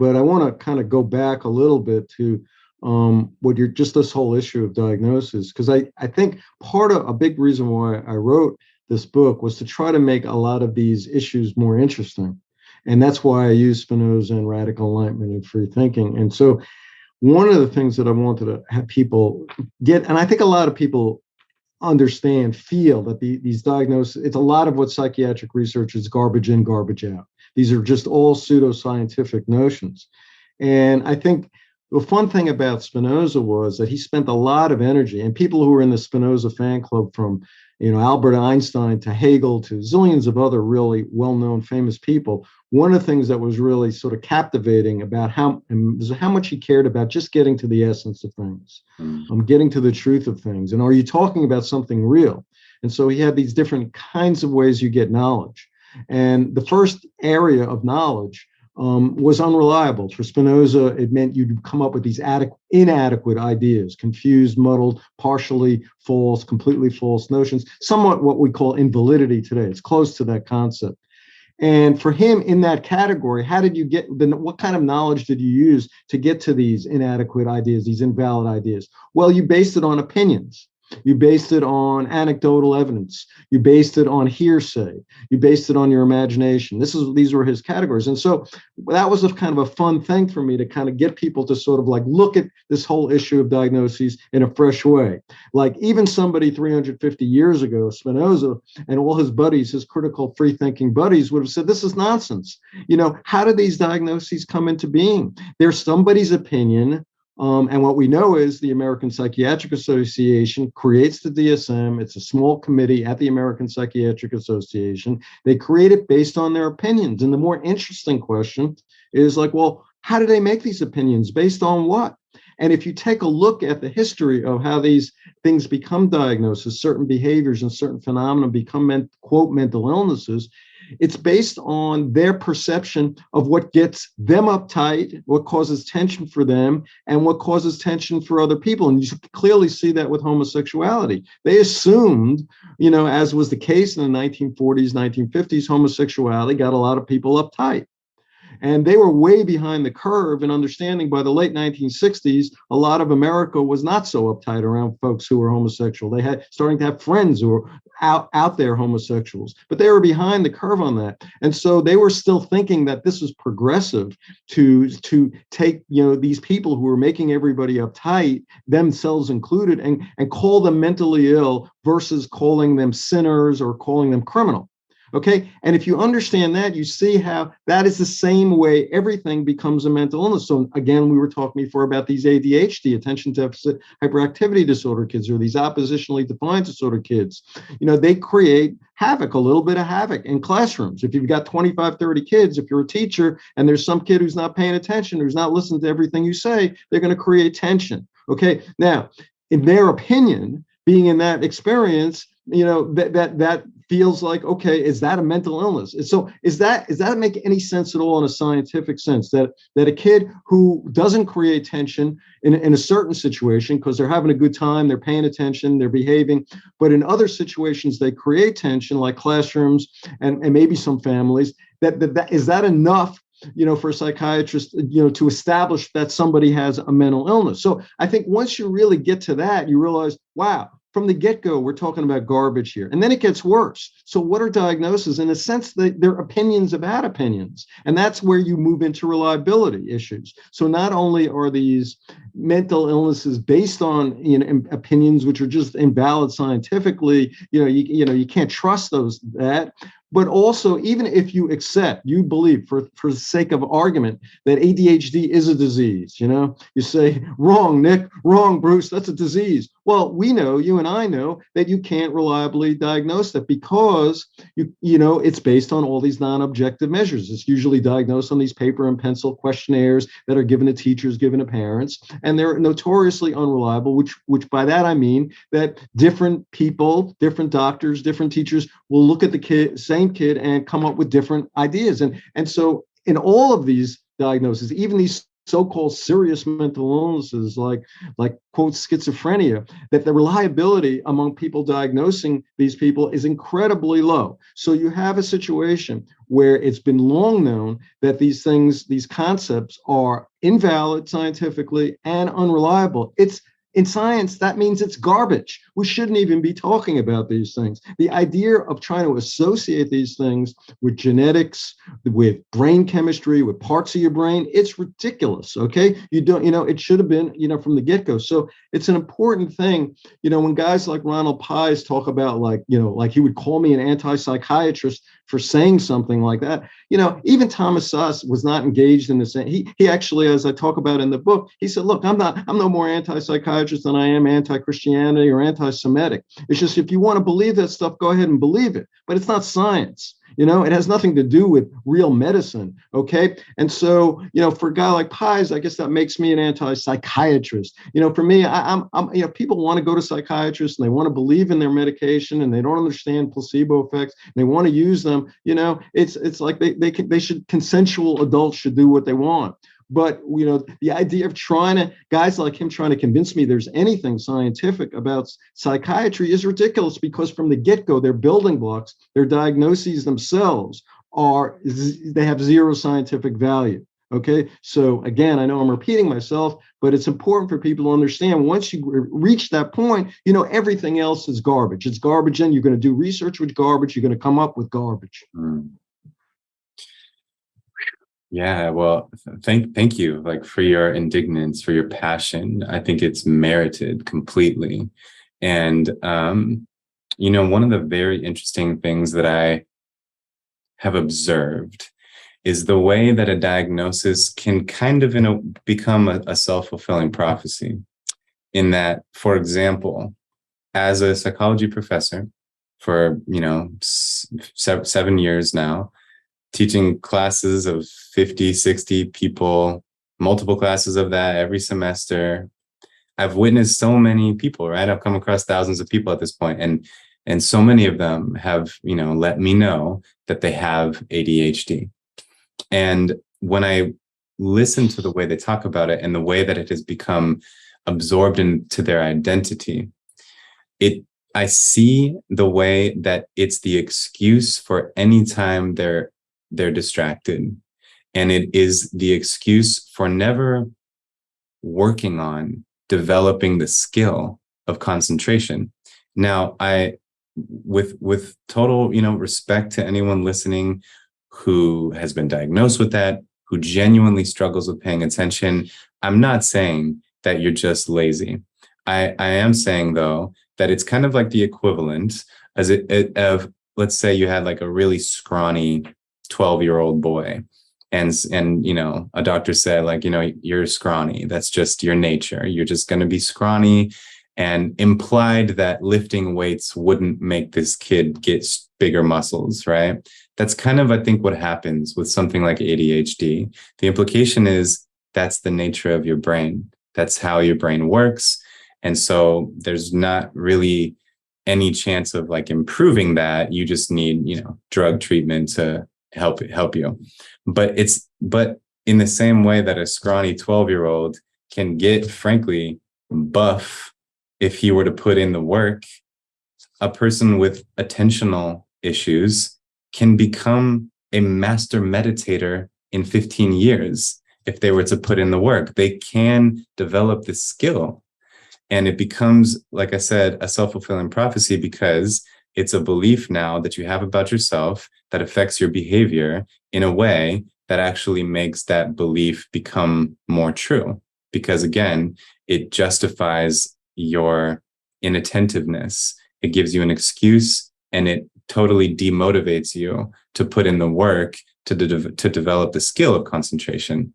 but I want to kind of go back a little bit to what you're just this whole issue of diagnosis, because I think part of a big reason why I wrote this book was to try to make a lot of these issues more interesting. And that's why I use Spinoza and radical enlightenment and free thinking. And so one of the things that I wanted to have people get, and I think a lot of people understand, feel that these diagnoses, it's a lot of what psychiatric research is garbage in, garbage out. These are just all pseudoscientific notions. And I think the fun thing about Spinoza was that he spent a lot of energy, and people who were in the Spinoza fan club, from Albert Einstein to Hegel to zillions of other really well-known famous people, one of the things that was really sort of captivating about how much he cared about just getting to the essence of things, getting to the truth of things. And are you talking about something real? And so he had these different kinds of ways you get knowledge. And the first area of knowledge was unreliable. For Spinoza, it meant you'd come up with these inadequate ideas, confused, muddled, partially false, completely false notions, somewhat what we call invalidity today. It's close to that concept. And for him, in that category, how did you get, then what kind of knowledge did you use to get to these inadequate ideas, these invalid ideas? Well, you based it on opinions. You based it on anecdotal evidence. You based it on hearsay. You based it on your imagination. These were his categories. And so that was a kind of a fun thing for me to kind of get people to sort of like look at this whole issue of diagnoses in a fresh way. Like even somebody 350 years ago, Spinoza and all his buddies, his critical free thinking buddies, would have said, this is nonsense. How do these diagnoses come into being? They're somebody's opinion. And what we know is the American Psychiatric Association creates the DSM. It's a small committee at the American Psychiatric Association. They create it based on their opinions. And the more interesting question is like, well, how do they make these opinions? Based on what? And if you take a look at the history of how these things become diagnoses, certain behaviors and certain phenomena become, quote, mental illnesses, it's based on their perception of what gets them uptight, what causes tension for them, and what causes tension for other people. And you clearly see that with homosexuality. They assumed, as was the case in the 1940s, 1950s, homosexuality got a lot of people uptight. And they were way behind the curve in understanding by the late 1960s, a lot of America was not so uptight around folks who were homosexual. They had starting to have friends who were out there homosexuals, but they were behind the curve on that. And so they were still thinking that this was progressive to take, these people who were making everybody uptight, themselves included, and call them mentally ill versus calling them sinners or calling them criminal. Okay. And if you understand that, you see how that is the same way everything becomes a mental illness. So again, we were talking before about these ADHD, attention deficit hyperactivity disorder kids, or these oppositionally defiant disorder kids. They create havoc, a little bit of havoc in classrooms. If you've got 25, 30 kids, if you're a teacher and there's some kid who's not paying attention, who's not listening to everything you say, they're going to create tension. Okay. Now, in their opinion, being in that experience, that feels like, okay, is that a mental illness? So does that make any sense at all in a scientific sense, that a kid who doesn't create tension in a certain situation because they're having a good time, they're paying attention, they're behaving, but in other situations they create tension, like classrooms and maybe some families, that is that enough for a psychiatrist, to establish that somebody has a mental illness? So I think once you really get to that, you realize, wow, from the get-go, we're talking about garbage here. And then it gets worse. So what are diagnoses? In a sense, they're opinions about opinions. And that's where you move into reliability issues. So not only are these mental illnesses based on opinions which are just invalid scientifically, you can't trust that. But also, even if you believe for the sake of argument that ADHD is a disease, you say, wrong, Nick, wrong, Bruce, that's a disease. Well, we know, you and I know, that you can't reliably diagnose that because, it's based on all these non-objective measures. It's usually diagnosed on these paper and pencil questionnaires that are given to teachers, given to parents, and they're notoriously unreliable, which by that I mean that different people, different doctors, different teachers will look at the same kid and come up with different ideas. And so in all of these diagnoses, even these so-called serious mental illnesses like quote schizophrenia, that the reliability among people diagnosing these people is incredibly low. So you have a situation where it's been long known that these things, these concepts are invalid scientifically and unreliable. It's in science, that means it's garbage. We shouldn't even be talking about these things. The idea of trying to associate these things with genetics, with brain chemistry, with parts of your brain, it's ridiculous. Okay. You don't, it should have been, from the get-go. So it's an important thing, when guys like Ronald Pies talk about like he would call me an anti-psychiatrist for saying something like that. Even Thomas Suss was not engaged in this. He actually, as I talk about in the book, he said, look, I'm no more anti-psychiatrist than I am anti-Christianity or anti-Semitic. It's just, if you want to believe that stuff, go ahead and believe it, but it's not science. It has nothing to do with real medicine. Okay. And so, for a guy like Pies, I guess that makes me an anti-psychiatrist. For me, I'm people want to go to psychiatrists and they want to believe in their medication and they don't understand placebo effects and they want to use them. It's like they should, consensual adults should do what they want. But, the idea of guys like him trying to convince me there's anything scientific about psychiatry is ridiculous, because from the get-go, their building blocks, their diagnoses themselves they have zero scientific value. Okay. So again, I know I'm repeating myself, but it's important for people to understand, once you reach that point, everything else is garbage. It's garbage. And you're going to do research with garbage. You're going to come up with garbage. Yeah, well, thank you, like, for your indignance, for your passion. I think it's merited completely. And one of the very interesting things that I have observed is the way that a diagnosis can kind of become a self-fulfilling prophecy. In that, for example, as a psychology professor for 7 years now, teaching classes of 50, 60 people, multiple classes of that every semester. I've witnessed so many people, right? I've come across thousands of people at this point, and so many of them have, let me know that they have ADHD. And when I listen to the way they talk about it and the way that it has become absorbed into their identity, I see the way that it's the excuse for any time they're distracted. And it is the excuse for never working on developing the skill of concentration. Now, with total, respect to anyone listening who has been diagnosed with that, who genuinely struggles with paying attention, I'm not saying that you're just lazy. I am saying, though, that it's kind of like the equivalent of, let's say you had like a really scrawny 12-year-old boy, and a doctor said, like, you're scrawny, that's just your nature, you're just going to be scrawny, and implied that lifting weights wouldn't make this kid get bigger muscles, right? That's kind of, I think, what happens with something like ADHD. The implication is that's the nature of your brain, that's how your brain works, and so there's not really any chance of like improving that. You just need drug treatment to help you. But in the same way that a scrawny 12-year-old can get, frankly, buff if he were to put in the work, a person with attentional issues can become a master meditator in 15 years if they were to put in the work. They can develop this skill, and it becomes, like I said, a self-fulfilling prophecy, because it's a belief now that you have about yourself that affects your behavior in a way that actually makes that belief become more true. Because again, it justifies your inattentiveness. It gives you an excuse, and it totally demotivates you to put in the work to develop the skill of concentration.